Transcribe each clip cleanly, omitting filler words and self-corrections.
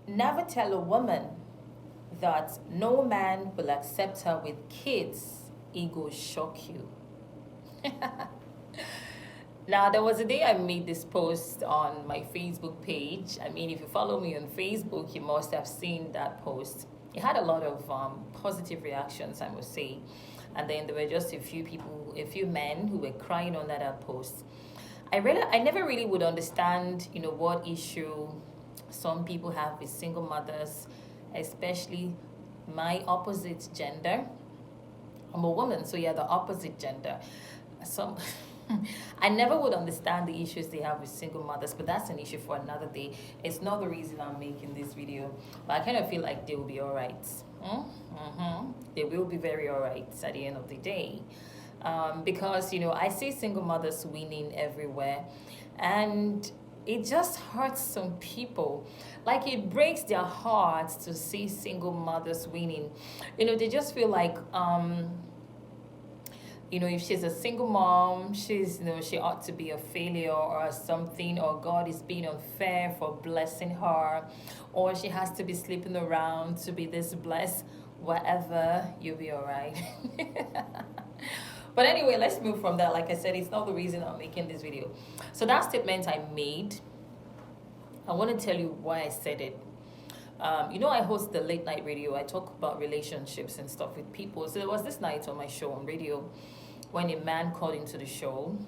Never tell a woman that no man will accept her with kids. It will shock you. Now, there was a day I made this post on my Facebook page. I mean, if you follow me on Facebook, you must have seen that post. It had a lot of positive reactions, I must say. And then there were just a few people, a few men who were crying under that post. I never really would understand, what issue some people have with single mothers, especially my opposite gender. I'm a woman, so yeah, the opposite gender. Some I never would understand the issues they have with single mothers, but that's an issue for another day. It's not the reason I'm making this video, but I kind of feel like they will be all right. They will be very all right at the end of the day. Because, I see single mothers winning everywhere, and it just hurts some people. Like, it breaks their hearts to see single mothers winning. They just feel like, if she's a single mom, she ought to be a failure or something, or God is being unfair for blessing her, or she has to be sleeping around to be this blessed. Whatever, you'll be all right. But anyway, let's move from that. Like I said, it's not the reason I'm making this video. So that statement I made, I want to tell you why I said it. I host the late night radio. I talk about relationships and stuff with people. So there was this night on my show on radio when a man called into the show.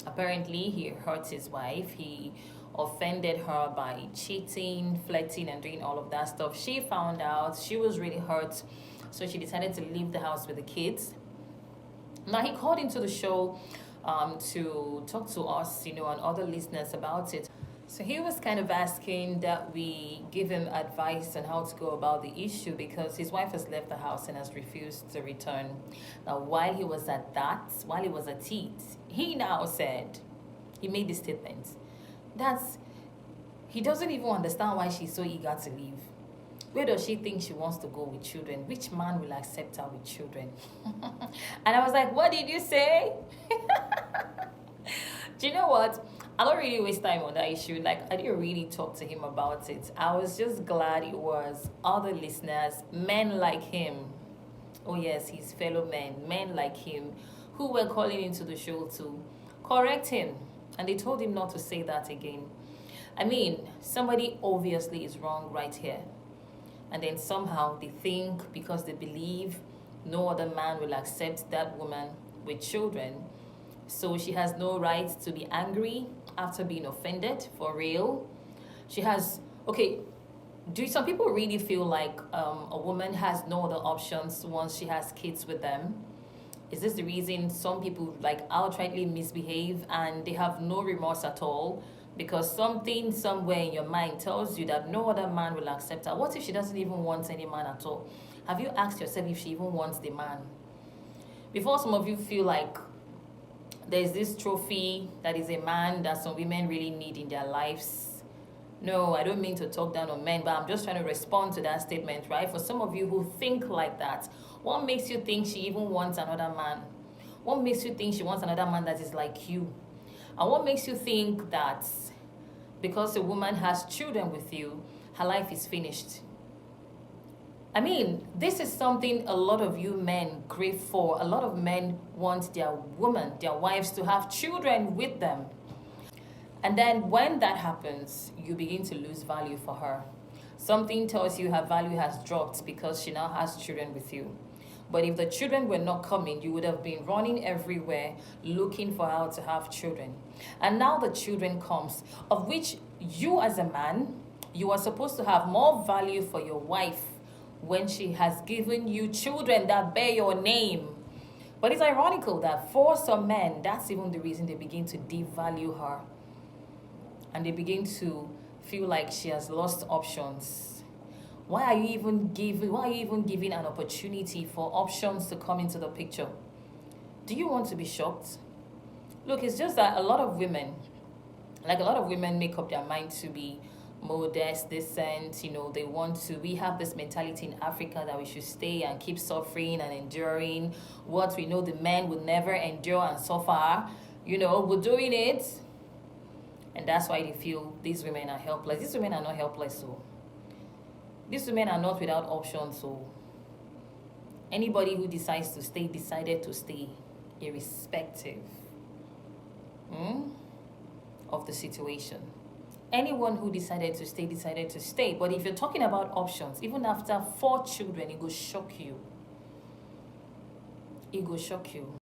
Apparently, he hurt his wife. He offended her by cheating, flirting, and doing all of that stuff. She found out. She was really hurt. So she decided to leave the house with the kids. Now, he called into the show to talk to us, and other listeners about it. So he was kind of asking that we give him advice on how to go about the issue because his wife has left the house and has refused to return. Now, while he was at it, he now said, he made this statement, that's, he doesn't even understand why she's so eager to leave. Where does she think she wants to go with children? Which man will accept her with children? And I was like, what did you say? Do you know what? I don't really waste time on that issue. Like, I didn't really talk to him about it. I was just glad it was other listeners, men like him. Oh yes, his fellow men like him, who were calling into the show to correct him. And they told him not to say that again. I mean, somebody obviously is wrong right here. And then somehow they think because they believe no other man will accept that woman with children, so she has no right to be angry after being offended, for real. She has, okay, do some people really feel like a woman has no other options once she has kids with them? Is this the reason some people like outrightly misbehave and they have no remorse at all? Because something somewhere in your mind tells you that no other man will accept her. What if she doesn't even want any man at all? Have you asked yourself if she even wants the man? Before some of you feel like there's this trophy that is a man that some women really need in their lives. No, I don't mean to talk down on men, but I'm just trying to respond to that statement, right? For some of you who think like that, what makes you think she even wants another man? What makes you think she wants another man that is like you? And what makes you think that because a woman has children with you, her life is finished? I mean, this is something a lot of you men crave for. A lot of men want their woman, their wives, to have children with them. And then when that happens, you begin to lose value for her. Something tells you her value has dropped because she now has children with you. But if the children were not coming, you would have been running everywhere looking for how to have children. And now the children comes, of which you as a man, you are supposed to have more value for your wife when she has given you children that bear your name. But it's ironical that for some men, that's even the reason they begin to devalue her. And they begin to feel like she has lost options. Why are you even giving an opportunity for options to come into the picture? Do you want to be shocked? Look, it's just that a lot of women make up their mind to be modest, decent, we have this mentality in Africa that we should stay and keep suffering and enduring what we know the men would never endure and suffer. We're doing it. And that's why they feel these women are helpless. These women are not helpless, so These women are not without options, so anybody who decides to stay decided to stay, irrespective of the situation. Anyone who decided to stay decided to stay. But if you're talking about options, even after 4 children, it will shock you. It will shock you.